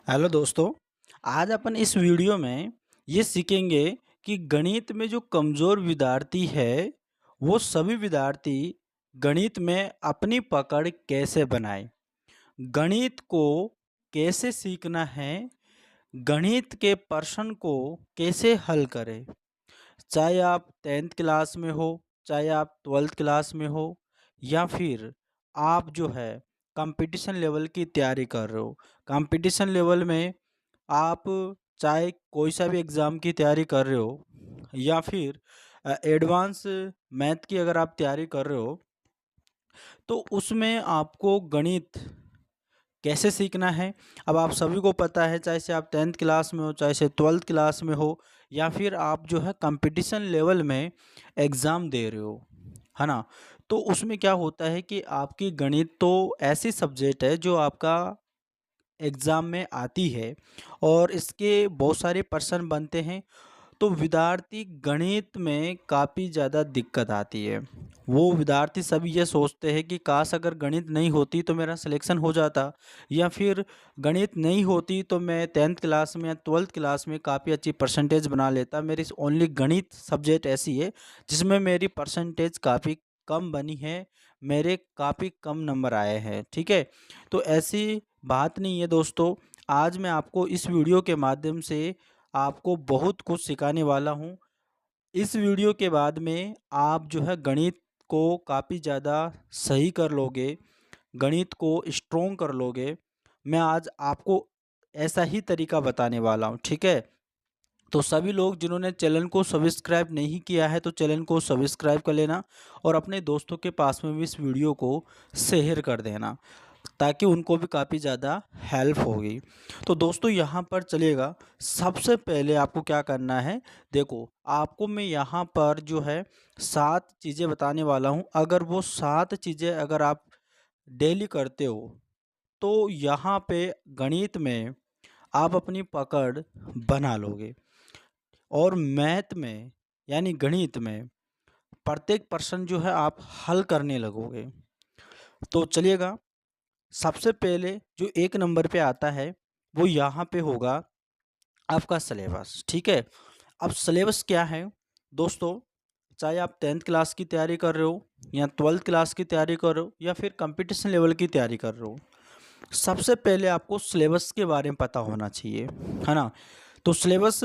Hello दोस्तों। आज अपन इस वीडियो में ये सीखेंगे कि गणित में जो कमज़ोर विद्यार्थी है वो सभी विद्यार्थी गणित में अपनी पकड़ कैसे बनाए, गणित को कैसे सीखना है, गणित के प्रश्न को कैसे हल करें। चाहे आप 10th क्लास में हो, चाहे आप 12th क्लास में हो, या फिर आप जो है कंपटीशन लेवल की तैयारी कर रहे हो। कंपटीशन लेवल में आप चाहे कोई सा भी एग्ज़ाम की तैयारी कर रहे हो, या फिर एडवांस मैथ की अगर आप तैयारी कर रहे हो, तो उसमें आपको गणित कैसे सीखना है। अब आप सभी को पता है, चाहे से आप 10th क्लास में हो, चाहे से 12th क्लास में हो, या फिर आप जो है कंपटीशन लेवल में एग्ज़ाम दे रहे हो, है ना। तो उसमें क्या होता है कि आपकी गणित तो ऐसी सब्जेक्ट है जो आपका एग्ज़ाम में आती है और इसके बहुत सारे प्रश्न बनते हैं। तो विद्यार्थी गणित में काफ़ी ज़्यादा दिक्कत आती है। वो विद्यार्थी सभी ये सोचते हैं कि काश अगर गणित नहीं होती तो मेरा सिलेक्शन हो जाता, या फिर गणित नहीं होती तो मैं 10th क्लास में या 12th क्लास में काफ़ी अच्छी परसेंटेज बना लेता। मेरी ओनली गणित सब्जेक्ट ऐसी है जिसमें मेरी परसेंटेज काफ़ी कम बनी है, मेरे काफ़ी कम नंबर आए हैं, ठीक है। तो ऐसी बात नहीं है दोस्तों। आज मैं आपको इस वीडियो के माध्यम से आपको बहुत कुछ सिखाने वाला हूँ। इस वीडियो के बाद में आप जो है गणित को काफ़ी ज़्यादा सही कर लोगे, गणित को स्ट्रॉन्ग कर लोगे। मैं आज आपको ऐसा ही तरीका बताने वाला हूँ, ठीक है। तो सभी लोग जिन्होंने चैनल को सब्सक्राइब नहीं किया है तो चैनल को सब्सक्राइब कर लेना, और अपने दोस्तों के पास में भी इस वीडियो को शेयर कर देना, ताकि उनको भी काफ़ी ज़्यादा हेल्प होगी। तो दोस्तों यहाँ पर चलेगा, सबसे पहले आपको क्या करना है। देखो, आपको मैं यहाँ पर जो है 7 चीज़ें बताने वाला हूँ। अगर वो 7 चीज़ें अगर आप डेली करते हो तो यहाँ पे गणित में आप अपनी पकड़ बना लोगे, और मैथ में यानी गणित में प्रत्येक प्रश्न जो है आप हल करने लगोगे। तो चलिएगा, सबसे पहले जो 1 नंबर पे आता है वो यहाँ पे होगा आपका सिलेबस, ठीक है। अब सिलेबस क्या है दोस्तों, चाहे आप 10th क्लास की तैयारी कर रहे हो, या 12th क्लास की तैयारी कर रहे हो, या फिर कंपटीशन लेवल की तैयारी कर रहे हो, सबसे पहले आपको सिलेबस के बारे में पता होना चाहिए, है ना। तो सिलेबस,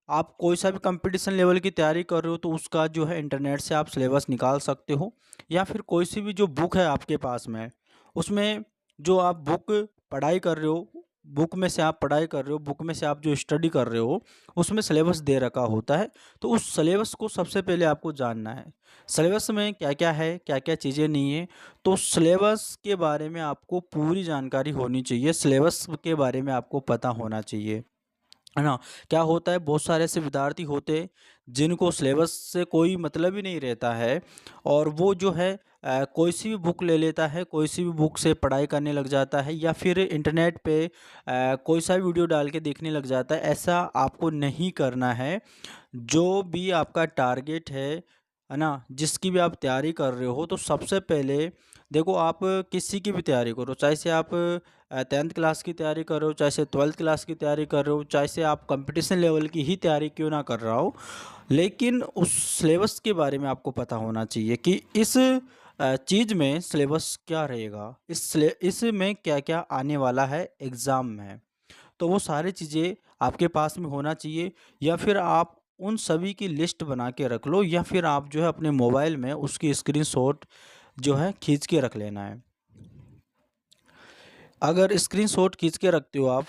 आप कोई सा भी कंपटीशन लेवल की तैयारी कर रहे हो तो उसका जो है इंटरनेट से आप सिलेबस निकाल सकते हो, या फिर कोई सी भी जो बुक है आपके पास में, उसमें जो आप बुक पढ़ाई कर रहे हो, बुक में से आप पढ़ाई कर रहे हो, बुक में से आप जो स्टडी कर रहे हो, उसमें सिलेबस दे रखा होता है। तो उस सिलेबस को सबसे पहले आपको जानना है, सिलेबस में क्या क्या है, क्या क्या चीज़ें नहीं है। तो सिलेबस के बारे में आपको पूरी जानकारी होनी चाहिए, सिलेबस के बारे में आपको पता होना चाहिए, है ना। क्या होता है, बहुत सारे ऐसे विद्यार्थी होते हैं जिनको सिलेबस से कोई मतलब ही नहीं रहता है, और वो जो है कोई सी भी बुक ले लेता है, कोई सी भी बुक से पढ़ाई करने लग जाता है, या फिर इंटरनेट पे कोई सा भी वीडियो डाल के देखने लग जाता है। ऐसा आपको नहीं करना है। जो भी आपका टारगेट है ना, जिसकी भी आप तैयारी कर रहे हो, तो सबसे पहले देखो, आप किसी की भी तैयारी करो, चाहे से आप 10th क्लास की तैयारी कर रहे हो, चाहे से 12th क्लास की तैयारी कर रहे हो, चाहे से आप कंपटीशन लेवल की ही तैयारी क्यों ना कर रहा हो, लेकिन उस सिलेबस के बारे में आपको पता होना चाहिए कि इस चीज़ में सिलेबस क्या रहेगा, इसमें क्या क्या आने वाला है एग्ज़ाम में। तो वो सारी चीज़ें आपके पास में होना चाहिए, या फिर आप उन सभी की लिस्ट बना के रख लो, या फिर आप जो है अपने मोबाइल में उसकी स्क्रीनशॉट जो है खींच के रख लेना है। अगर स्क्रीनशॉट खींच के रखते हो आप,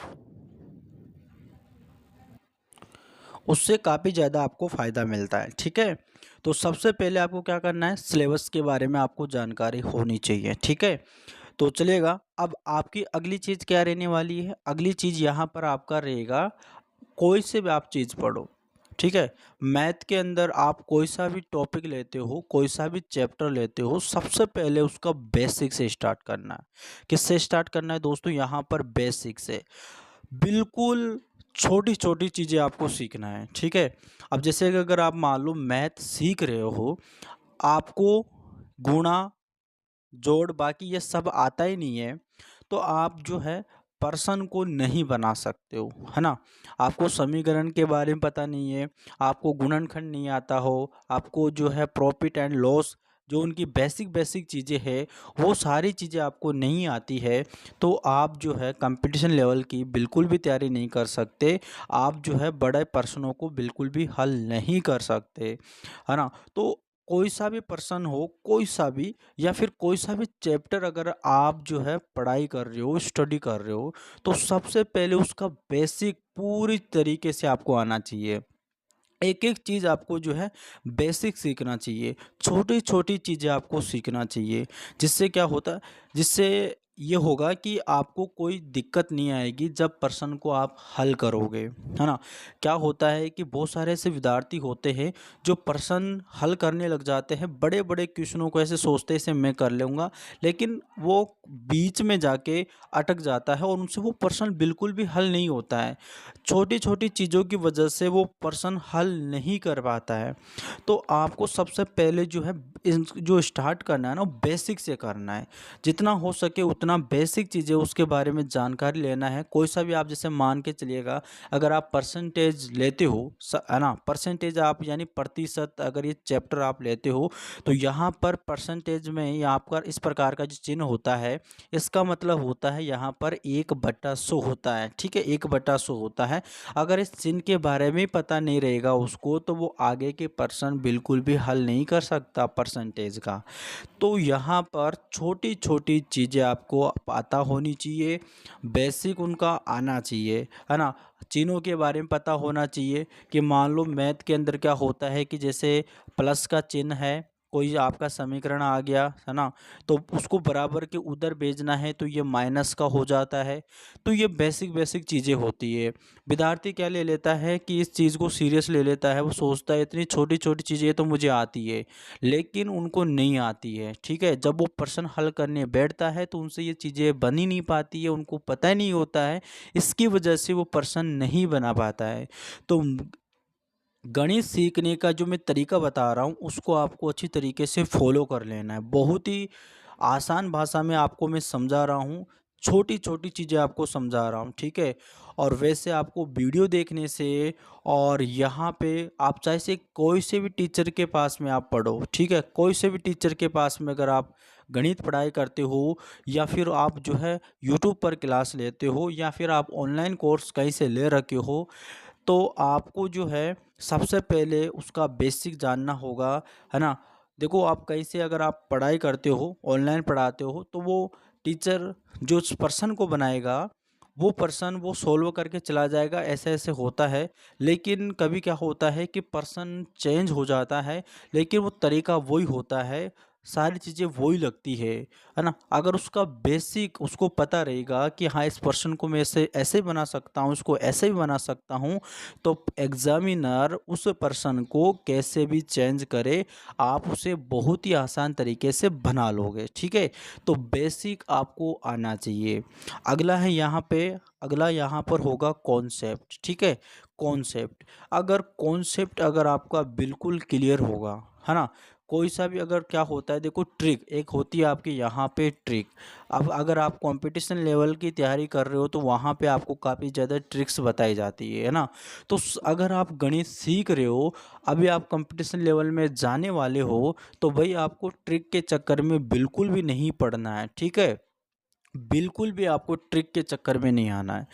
उससे काफ़ी ज़्यादा आपको फ़ायदा मिलता है, ठीक है। तो सबसे पहले आपको क्या करना है, सिलेबस के बारे में आपको जानकारी होनी चाहिए, ठीक है। तो चलिएगा, अब आपकी अगली चीज़ क्या रहने वाली है। अगली चीज़ यहाँ पर आपका रहेगा, कोई से भी आप चीज़ पढ़ो, ठीक है। मैथ के अंदर आप कोई सा भी टॉपिक लेते हो, कोई सा भी चैप्टर लेते हो, सबसे पहले उसका बेसिक से स्टार्ट करना है। किससे स्टार्ट करना है दोस्तों, यहाँ पर बेसिक से, बिल्कुल छोटी छोटी चीज़ें आपको सीखना है, ठीक है। अब जैसे कि अगर आप मान लो मैथ सीख रहे हो, आपको गुणा, जोड़, बाकी ये सब आता ही नहीं है, तो आप जो है पर्सन को नहीं बना सकते हो, है ना। आपको समीकरण के बारे में पता नहीं है, आपको गुणनखंड नहीं आता हो, आपको जो है प्रॉफिट एंड लॉस जो उनकी बेसिक बेसिक चीज़ें हैं वो सारी चीज़ें आपको नहीं आती है, तो आप जो है कंपटीशन लेवल की बिल्कुल भी तैयारी नहीं कर सकते। आप जो है बड़े प्रश्नों को बिल्कुल भी हल नहीं कर सकते, है ना। तो कोई सा भी पर्सन हो, कोई सा भी, या फिर कोई सा भी चैप्टर अगर आप जो है पढ़ाई कर रहे हो, स्टडी कर रहे हो, तो सबसे पहले उसका बेसिक पूरी तरीके से आपको आना चाहिए। एक एक चीज़ आपको जो है बेसिक सीखना चाहिए, छोटी छोटी चीज़ें आपको सीखना चाहिए। जिससे क्या होता है, जिससे ये होगा कि आपको कोई दिक्कत नहीं आएगी जब प्रश्न को आप हल करोगे, है ना। क्या होता है कि बहुत सारे ऐसे विद्यार्थी होते हैं जो प्रश्न हल करने लग जाते हैं, बड़े बड़े क्वेश्चनों को ऐसे सोचते हैं इसे मैं कर लूँगा, लेकिन वो बीच में जाके अटक जाता है और उनसे वो प्रश्न बिल्कुल भी हल नहीं होता है। छोटी छोटी चीज़ों की वजह से वो पर्सन हल नहीं कर पाता है। तो आपको सबसे पहले जो है जो स्टार्ट करना है ना, वो बेसिक से करना है। जितना हो सके उतना बेसिक चीज़ें उसके बारे में जानकारी लेना है। कोई सा भी आप जैसे मान के चलिएगा, अगर आप परसेंटेज लेते हो, है ना, परसेंटेज आप यानी प्रतिशत, अगर ये चैप्टर आप लेते हो, तो यहाँ पर परसेंटेज में या आपका इस प्रकार का जो चिन्ह होता है, इसका मतलब होता है यहाँ पर 1/100 होता है, ठीक है, 1/100 होता है। अगर इस चिन्ह के बारे में पता नहीं रहेगा उसको, तो वो आगे के प्रश्न बिल्कुल भी हल नहीं कर सकता परसेंटेज का। तो यहाँ पर छोटी छोटी चीज़ें आपको पता होनी चाहिए, बेसिक उनका आना चाहिए, है ना। चिन्हों के बारे में पता होना चाहिए कि मान लो मैथ के अंदर क्या होता है कि जैसे प्लस का चिन्ह है, कोई आपका समीकरण आ गया, है ना, तो उसको बराबर के उधर भेजना है तो ये माइनस का हो जाता है। तो ये बेसिक बेसिक चीज़ें होती है। विद्यार्थी क्या ले लेता है कि इस चीज़ को सीरियस ले लेता है, वो सोचता है इतनी छोटी छोटी चीज़ें तो मुझे आती है, लेकिन उनको नहीं आती है, ठीक है। जब वो प्रश्न हल करने बैठता है तो उनसे ये चीज़ें बन ही नहीं पाती है, उनको पता ही नहीं होता है, इसकी वजह से वो प्रश्न नहीं बना पाता है। तो गणित सीखने का जो मैं तरीका बता रहा हूँ उसको आपको अच्छी तरीके से फॉलो कर लेना है। बहुत ही आसान भाषा में आपको मैं समझा रहा हूँ, छोटी छोटी चीज़ें आपको समझा रहा हूँ, ठीक है। और वैसे आपको वीडियो देखने से, और यहाँ पे आप चाहे से कोई से भी टीचर के पास में आप पढ़ो, ठीक है, कोई से भी टीचर के पास में अगर आप गणित पढ़ाई करते हो, या फिर आप जो है यूट्यूब पर क्लास लेते हो, या फिर आप ऑनलाइन कोर्स कहीं से ले रखे हो, तो आपको जो है सबसे पहले उसका बेसिक जानना होगा, है ना। देखो, आप कहीं से अगर आप पढ़ाई करते हो, ऑनलाइन पढ़ाते हो, तो वो टीचर जो उस पर्सन को बनाएगा, वो पर्सन वो सॉल्व करके चला जाएगा, ऐसे ऐसे होता है। लेकिन कभी क्या होता है कि पर्सन चेंज हो जाता है, लेकिन वो तरीका वही होता है, सारी चीज़ें वही लगती है ना। अगर उसका बेसिक उसको पता रहेगा कि हाँ, इस पर्सन को मैं ऐसे ऐसे बना सकता हूँ, इसको ऐसे भी बना सकता हूँ, तो एग्जामिनर उस पर्सन को कैसे भी चेंज करे, आप उसे बहुत ही आसान तरीके से बना लोगे, ठीक है। तो बेसिक आपको आना चाहिए। अगला है यहाँ पे, अगला यहाँ पर होगा कॉन्सेप्ट, ठीक है। कॉन्सेप्ट, अगर कॉन्सेप्ट अगर आपका बिल्कुल क्लियर होगा, है ना, कोई सा भी अगर क्या होता है, देखो ट्रिक एक होती है आपकी यहाँ पे ट्रिक। अब अगर आप कंपटीशन लेवल की तैयारी कर रहे हो तो वहाँ पे आपको काफ़ी ज़्यादा ट्रिक्स बताई जाती है ना। तो अगर आप गणित सीख रहे हो, अभी आप कंपटीशन लेवल में जाने वाले हो, तो भाई आपको ट्रिक के चक्कर में बिल्कुल भी नहीं पड़ना है, ठीक है। बिल्कुल भी आपको ट्रिक के चक्कर में नहीं आना है।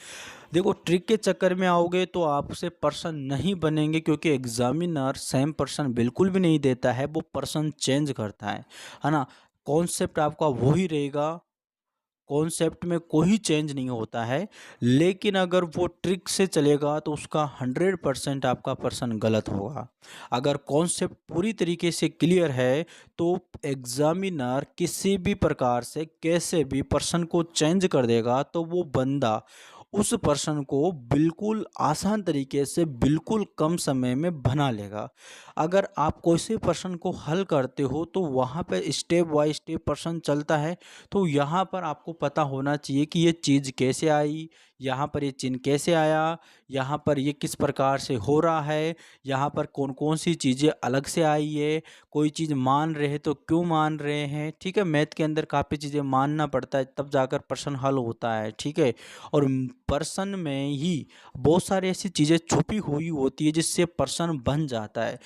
देखो, ट्रिक के चक्कर में आओगे तो आपसे पर्सन नहीं बनेंगे, क्योंकि एग्जामिनर सेम पर्सन बिल्कुल भी नहीं देता है, वो पर्सन चेंज करता है ना। कॉन्सेप्ट आपका वही रहेगा, कॉन्सेप्ट में कोई चेंज नहीं होता है, लेकिन अगर वो ट्रिक से चलेगा तो उसका 100% आपका पर्सन गलत होगा। अगर कॉन्सेप्ट पूरी तरीके से क्लियर है तो एग्जामिनर किसी भी प्रकार से कैसे भी पर्सन को चेंज कर देगा, तो वो बंदा उस पर्सन को बिल्कुल आसान तरीके से बिल्कुल कम समय में बना लेगा। अगर आप कोई से पर्सन को हल करते हो तो वहाँ पे स्टेप बाय स्टेप पर्सन चलता है, तो यहाँ पर आपको पता होना चाहिए कि ये चीज़ कैसे आई, यहाँ पर ये चिन्ह कैसे आया, यहाँ पर ये किस प्रकार से हो रहा है, यहाँ पर कौन-कौन सी चीज़ें अलग से आई है, कोई चीज़ मान रहे हैं तो क्यों मान रहे हैं, ठीक है? मैथ के अंदर काफ़ी चीज़ें मानना पड़ता है तब जाकर प्रश्न हल होता है, ठीक है? और प्रश्न में ही बहुत सारी ऐसी चीज़ें छुपी हुई होती है जिससे प्रश्न बन जाता है।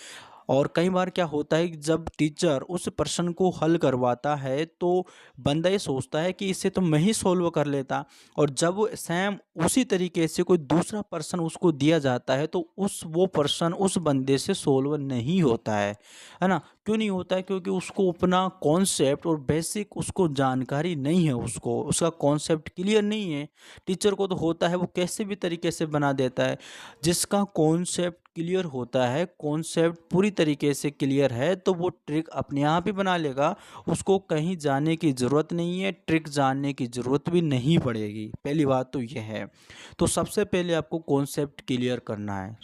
और कई बार क्या होता है कि जब टीचर उस प्रश्न को हल करवाता है तो बंदा ये सोचता है कि इसे तो मैं ही सॉल्व कर लेता, और जब सेम उसी तरीके से कोई दूसरा प्रश्न उसको दिया जाता है तो उस वो प्रश्न उस बंदे से सॉल्व नहीं होता है ना? क्यों नहीं होता है? क्योंकि उसको अपना कॉन्सेप्ट और बेसिक उसको जानकारी नहीं है, उसको उसका कॉन्सेप्ट क्लियर नहीं है। टीचर को तो होता है वो कैसे भी तरीके से बना देता है। जिसका कॉन्सेप्ट क्लियर होता है, कॉन्सेप्ट पूरी तरीके से क्लियर है तो वो ट्रिक अपने आप ही बना लेगा, उसको कहीं जाने की ज़रूरत नहीं है, ट्रिक जानने की ज़रूरत भी नहीं पड़ेगी। पहली बात तो ये है। तो सबसे पहले आपको कॉन्सेप्ट क्लियर करना है,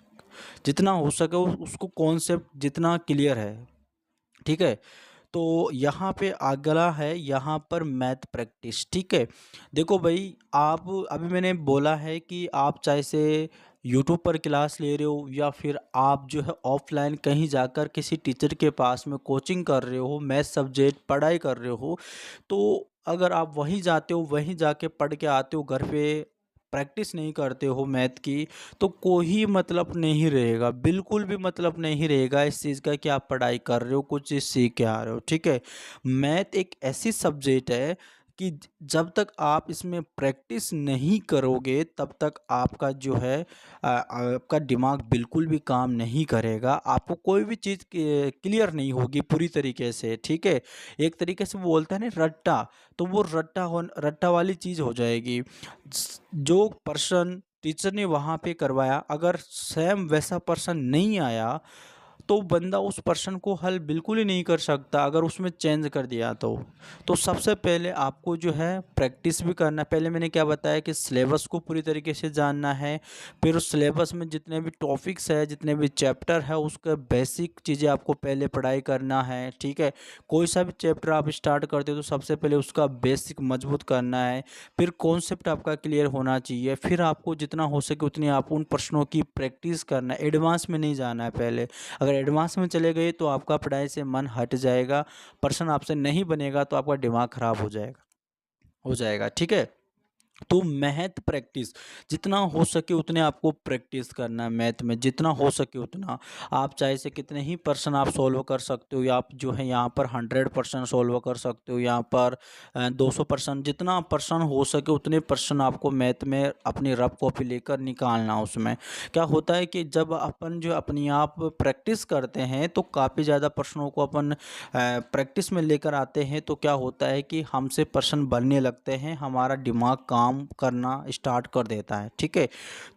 जितना हो सके उसको कॉन्सेप्ट जितना क्लियर है, ठीक है? तो यहाँ पे अगला है यहाँ पर मैथ प्रैक्टिस, ठीक है? देखो भाई, आप अभी मैंने बोला है कि आप चाहे से यूट्यूब पर क्लास ले रहे हो या फिर आप जो है ऑफलाइन कहीं जाकर किसी टीचर के पास में कोचिंग कर रहे हो, मैथ सब्जेक्ट पढ़ाई कर रहे हो, तो अगर आप वहीं जाते हो, वहीं जाके पढ़ के आते हो, घर पे प्रैक्टिस नहीं करते हो मैथ की, तो कोई मतलब नहीं रहेगा, बिल्कुल भी मतलब नहीं रहेगा इस चीज़ का कि आप पढ़ाई कर रहे हो, कुछ चीज़ सीख के आ रहे हो, ठीक है? मैथ एक ऐसी सब्जेक्ट है कि जब तक आप इसमें प्रैक्टिस नहीं करोगे तब तक आपका जो है आपका दिमाग बिल्कुल भी काम नहीं करेगा, आपको कोई भी चीज़ क्लियर नहीं होगी पूरी तरीके से, ठीक है? एक तरीके से वो बोलते हैं ना रट्टा, तो वो रट्टा वाली चीज़ हो जाएगी। जो प्रश्न टीचर ने वहाँ पे करवाया, अगर सेम वैसा प्रश्न नहीं आया तो बंदा उस प्रश्न को हल बिल्कुल ही नहीं कर सकता अगर उसमें चेंज कर दिया तो सबसे पहले आपको जो है प्रैक्टिस भी करना है। पहले मैंने क्या बताया कि सिलेबस को पूरी तरीके से जानना है, फिर उस सिलेबस में जितने भी टॉपिक्स है, जितने भी चैप्टर है, उसका बेसिक चीज़ें आपको पहले पढ़ाई करना है, ठीक है? कोई सा भी चैप्टर आप स्टार्ट करते हो तो सबसे पहले उसका बेसिक मजबूत करना है, फिर कॉन्सेप्ट आपका क्लियर होना चाहिए, फिर आपको जितना हो सके उतनी आप उन प्रश्नों की प्रैक्टिस करना है, एडवांस में नहीं जाना है पहले। अगर एडवांस में चले गए तो आपका पढ़ाई से मन हट जाएगा, प्रश्न आपसे नहीं बनेगा तो आपका दिमाग खराब हो जाएगा, ठीक है? तो मैथ प्रैक्टिस जितना हो सके उतने आपको प्रैक्टिस करना है मैथ में, जितना हो सके उतना। आप चाहे से कितने ही प्रश्न आप सॉल्व कर सकते हो, या आप जो है यहाँ पर 100% सॉल्व कर सकते हो, यहाँ पर 200%, जितना प्रश्न हो सके उतने प्रश्न आपको मैथ में अपनी रफ कॉपी लेकर निकालना। उसमें क्या होता है कि जब अपन जो अपनी आप प्रैक्टिस करते हैं तो काफ़ी ज़्यादा प्रश्नों को अपन प्रैक्टिस में लेकर आते हैं, तो क्या होता है कि हमसे प्रश्न बनने लगते हैं, हमारा दिमाग काम करना स्टार्ट कर देता है, ठीक है?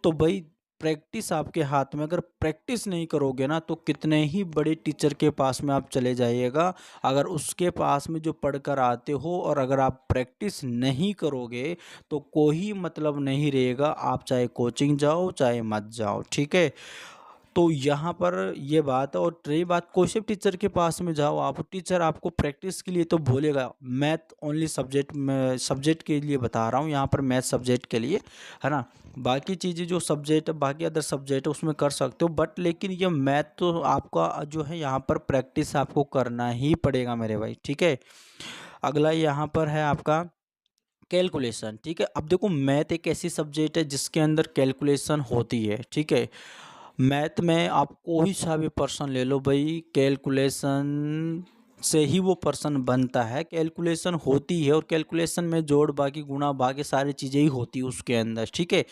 तो भाई प्रैक्टिस आपके हाथ में, अगर प्रैक्टिस नहीं करोगे ना तो कितने ही बड़े टीचर के पास में आप चले जाइएगा, अगर उसके पास में जो पढ़कर आते हो और अगर आप प्रैक्टिस नहीं करोगे तो कोई मतलब नहीं रहेगा, आप चाहे कोचिंग जाओ चाहे मत जाओ, ठीक है? तो यहाँ पर ये बात है। और रही बात, कोई से भी टीचर के पास में जाओ आप, टीचर आपको प्रैक्टिस के लिए तो बोलेगा, मैथ ओनली सब्जेक्ट में सब्जेक्ट के लिए बता रहा हूँ यहाँ पर, मैथ सब्जेक्ट के लिए, है ना? बाकी चीज़ें जो सब्जेक्ट बाकी अदर सब्जेक्ट है उसमें कर सकते हो, बट लेकिन ये मैथ तो आपका जो है यहाँ पर प्रैक्टिस आपको करना ही पड़ेगा मेरे भाई, ठीक है? अगला यहाँ पर है आपका कैलकुलेशन, ठीक है? अब देखो, मैथ एक ऐसी सब्जेक्ट है जिसके अंदर कैलकुलेशन होती है, ठीक है? मैथ में आप कोई सा भी पर्सन ले लो भाई, कैलकुलेशन से ही वो पर्सन बनता है, कैलकुलेशन होती है, और कैलकुलेशन में जोड़ बाकी गुणा बाकी सारी चीज़ें ही होती है उसके अंदर, ठीक है?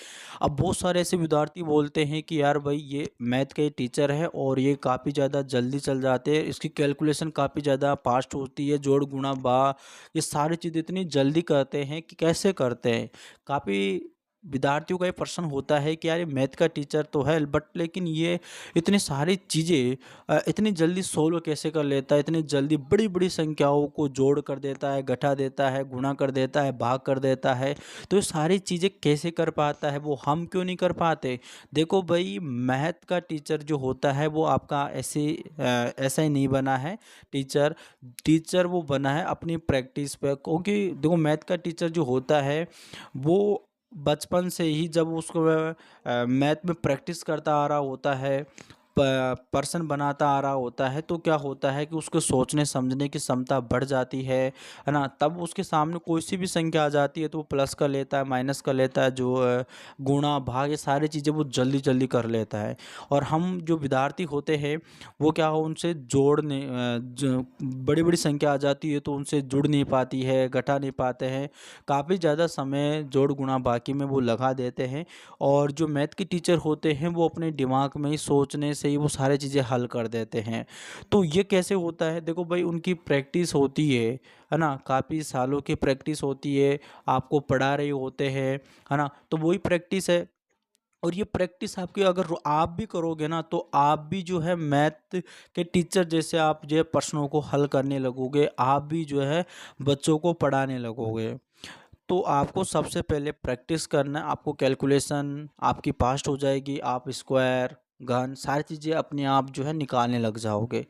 अब बहुत सारे ऐसे विद्यार्थी बोलते हैं कि यार भाई ये मैथ के टीचर है और ये काफ़ी ज़्यादा जल्दी चल जाते हैं, इसकी कैलकुलेशन काफ़ी ज़्यादा फास्ट होती है, जोड़ गुणा ये सारी चीज़ें इतनी जल्दी करते हैं कि कैसे करते हैं? काफ़ी विद्यार्थियों का ये प्रश्न होता है कि यार ये मैथ का टीचर तो है, बट लेकिन ये इतनी सारी चीज़ें इतनी जल्दी सोल्व कैसे कर लेता है, इतनी जल्दी बड़ी बड़ी संख्याओं को जोड़ कर देता है, घटा देता है, गुणा कर देता है, भाग कर देता है, तो ये सारी चीज़ें कैसे कर पाता है, वो हम क्यों नहीं कर पाते? देखो भाई, मैथ का टीचर जो होता है वो आपका ऐसा ही नहीं बना है टीचर। टीचर वो बना है अपनी प्रैक्टिस पे, क्योंकि देखो मैथ का टीचर जो होता है वो बचपन से ही जब उसको मैथ में प्रैक्टिस करता आ रहा होता है, पर्सन बनाता आ रहा होता है, तो क्या होता है कि उसको सोचने समझने की क्षमता बढ़ जाती है ना? तब उसके सामने कोई सी भी संख्या आ जाती है तो वो प्लस कर लेता है, माइनस कर लेता है, जो गुणा भाग ये सारी चीज़ें वो जल्दी जल्दी कर लेता है। और हम जो विद्यार्थी होते हैं वो क्या हो उनसे जोड़ने बड़ी बड़ी संख्या आ जाती है तो उनसे जुड़ नहीं पाती है, घटा नहीं पाते हैं, काफ़ी ज़्यादा समय जोड़ गुणा बाकी में वो लगा देते हैं। और जो मैथ के टीचर होते हैं वो अपने दिमाग में ही सोचने से ही वो सारी चीज़ें हल कर देते हैं। तो ये कैसे होता है? देखो भाई, उनकी प्रैक्टिस होती है ना? काफ़ी सालों की प्रैक्टिस होती है, आपको पढ़ा रहे होते हैं, है ना? तो वही प्रैक्टिस है। और ये प्रैक्टिस आपकी अगर आप भी करोगे ना तो आप भी जो है मैथ के टीचर जैसे आप जो है प्रश्नों को हल करने लगोगे, आप भी जो है बच्चों को पढ़ाने लगोगे। तो आपको सबसे पहले प्रैक्टिस करना है, आपको कैलकुलेशन आपकी फास्ट हो जाएगी, आप स्क्वायर, घन सारी चीज़ें अपने आप जो है निकालने लग जाओगे।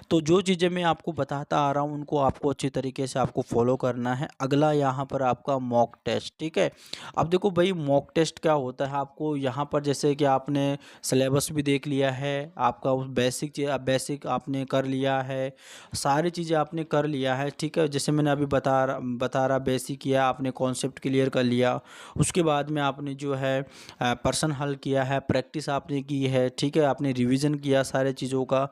तो जो चीज़ें मैं आपको बताता आ रहा हूँ उनको आपको अच्छी तरीके से आपको फॉलो करना है। अगला यहाँ पर आपका मॉक टेस्ट, ठीक है? अब देखो भाई, मॉक टेस्ट क्या होता है, आपको यहाँ पर जैसे कि आपने सिलेबस भी देख लिया है, आपका उस बेसिक आपने कर लिया है, सारी चीज़ें आपने कर लिया है, ठीक है? जैसे मैंने अभी बता रहा बेसिक किया आपने, कॉन्सेप्ट क्लियर कर लिया, उसके बाद में आपने जो है पर्सन हल किया है, प्रैक्टिस आपने की है, ठीक है? आपने रिवीजन किया सारे चीज़ों का,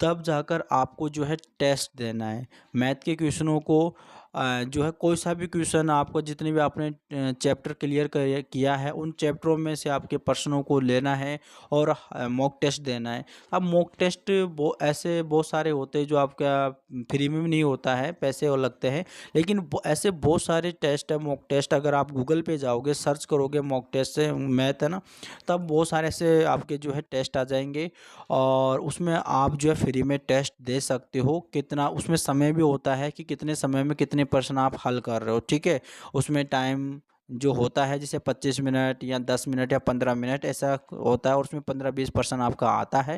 तब जाकर आपको जो है टेस्ट देना है। मैथ के क्वेश्चनों को जो है कोई सा भी क्वेश्चन आपको, जितने भी आपने चैप्टर क्लियर किया है उन चैप्टरों में से आपके प्रश्नों को लेना है और मॉक टेस्ट देना है। अब मॉक टेस्ट वो ऐसे बहुत सारे होते हैं जो आपका फ्री में भी नहीं होता है, पैसे और लगते हैं, लेकिन ऐसे बहुत सारे टेस्ट है मॉक टेस्ट। अगर आप गूगल पे जाओगे, सर्च करोगे मॉक टेस्ट से मैथ, है ना, तब बहुत सारे ऐसे आपके जो है टेस्ट आ जाएंगे और उसमें आप जो है फ्री में टेस्ट दे सकते हो। कितना उसमें समय भी होता है कि कितने समय में कितने प्रश्न आप हल कर रहे हो, ठीक है? उसमें टाइम जो होता है जैसे 25 मिनट या 10 मिनट या 15 मिनट ऐसा होता है और उसमें 15-20% आपका आता है।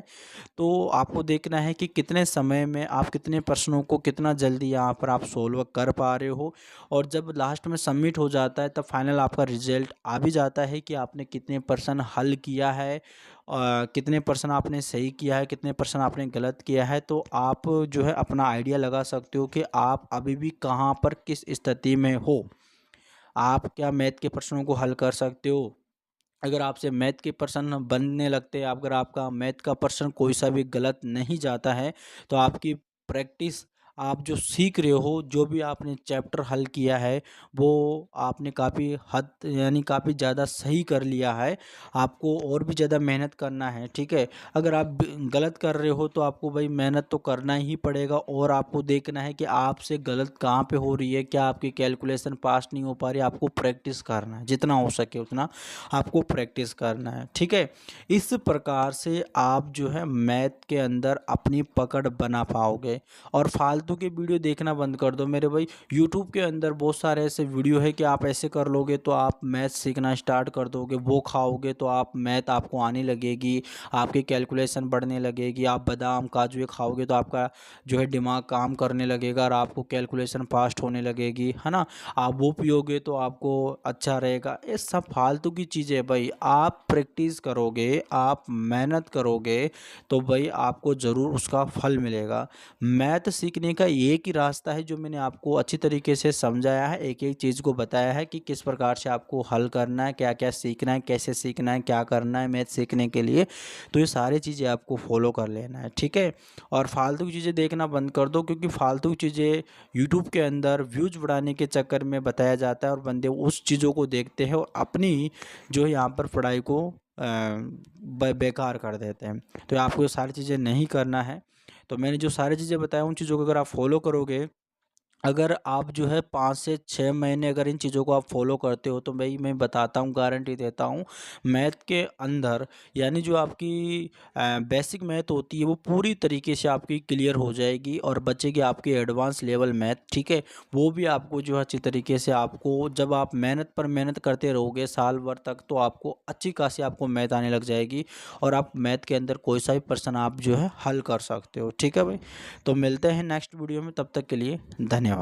तो आपको देखना है कि कितने समय में आप कितने प्रश्नों को कितना जल्दी यहाँ पर आप सोल्व कर पा रहे हो। और जब लास्ट में सबमिट हो जाता है तब फाइनल आपका रिजल्ट आ भी जाता है कि आपने कितने पर्सन हल किया है, कितने पर्सन आपने सही किया है, कितने पर्सन आपने गलत किया है। तो आप जो है अपना आइडिया लगा सकते हो कि आप अभी भी कहाँ पर किस स्थिति में हो। आप क्या मैथ के प्रश्नों को हल कर सकते हो? अगर आपसे मैथ के प्रश्न बनने लगते हैं, अगर आपका मैथ का प्रश्न कोई सा भी गलत नहीं जाता है, तो आपकी प्रैक्टिस, आप जो सीख रहे हो, जो भी आपने चैप्टर हल किया है, वो आपने काफ़ी हद यानी काफ़ी ज़्यादा सही कर लिया है। आपको और भी ज़्यादा मेहनत करना है, ठीक है? अगर आप गलत कर रहे हो तो आपको भाई मेहनत तो करना ही पड़ेगा और आपको देखना है कि आपसे गलत कहाँ पे हो रही है, क्या आपकी कैलकुलेशन पास नहीं हो पा रही है, आपको प्रैक्टिस करना है, जितना हो सके उतना आपको प्रैक्टिस करना है, ठीक है? इस प्रकार से आप जो है मैथ के अंदर अपनी पकड़ बना पाओगे। और फालतू के वीडियो देखना बंद कर दो मेरे भाई। यूट्यूब के अंदर बहुत सारे ऐसे वीडियो है कि आप ऐसे कर लोगे तो आप मैथ सीखना स्टार्ट कर दोगे, वो खाओगे तो आप मैथ आपको आने लगेगी, आपकी कैलकुलेशन बढ़ने लगेगी। आप बादाम काजू ये खाओगे तो आपका जो है दिमाग काम करने लगेगा और आपको कैलकुलेशन फास्ट होने लगेगी, है ना? आप वो पियोगे तो आपको अच्छा रहेगा। ये सब फालतू की चीज़ें है भाई। आप प्रैक्टिस करोगे, आप मेहनत करोगे तो भाई आपको ज़रूर उसका फल मिलेगा। मैथ सीखने का एक ही रास्ता है जो मैंने आपको अच्छी तरीके से समझाया है, एक एक चीज़ को बताया है कि किस प्रकार से आपको हल करना है, क्या क्या सीखना है, कैसे सीखना है, क्या करना है मैथ सीखने के लिए। तो ये सारी चीज़ें आपको फॉलो कर लेना है, ठीक है? और फालतू की चीज़ें देखना बंद कर दो, क्योंकि फालतू की चीज़ें यूट्यूब के अंदर व्यूज़ बढ़ाने के चक्कर में बताया जाता है और बंदे उस चीज़ों को देखते हैं और अपनी जो है यहाँ पर पढ़ाई को बेकार कर देते हैं। तो आपको ये सारी चीज़ें नहीं करना है। तो मैंने जो सारी चीज़ें बताया उन चीज़ों को अगर आप फॉलो करोगे, अगर आप जो है 5 से 6 महीने अगर इन चीज़ों को आप फ़ॉलो करते हो तो भाई मैं बताता हूँ, गारंटी देता हूँ, मैथ के अंदर यानी जो आपकी बेसिक मैथ होती है वो पूरी तरीके से आपकी क्लियर हो जाएगी और बचेगी आपकी एडवांस लेवल मैथ, ठीक है? वो भी आपको जो है अच्छी तरीके से, आपको जब आप मेहनत पर मेहनत करते रहोगे साल भर तक तो आपको अच्छी खासी आपको मैथ आने लग जाएगी और आप मैथ के अंदर कोई सा भी प्रश्न आप जो है हल कर सकते हो, ठीक है भाई? तो मिलते हैं नेक्स्ट वीडियो में, तब तक के लिए धन्यवाद।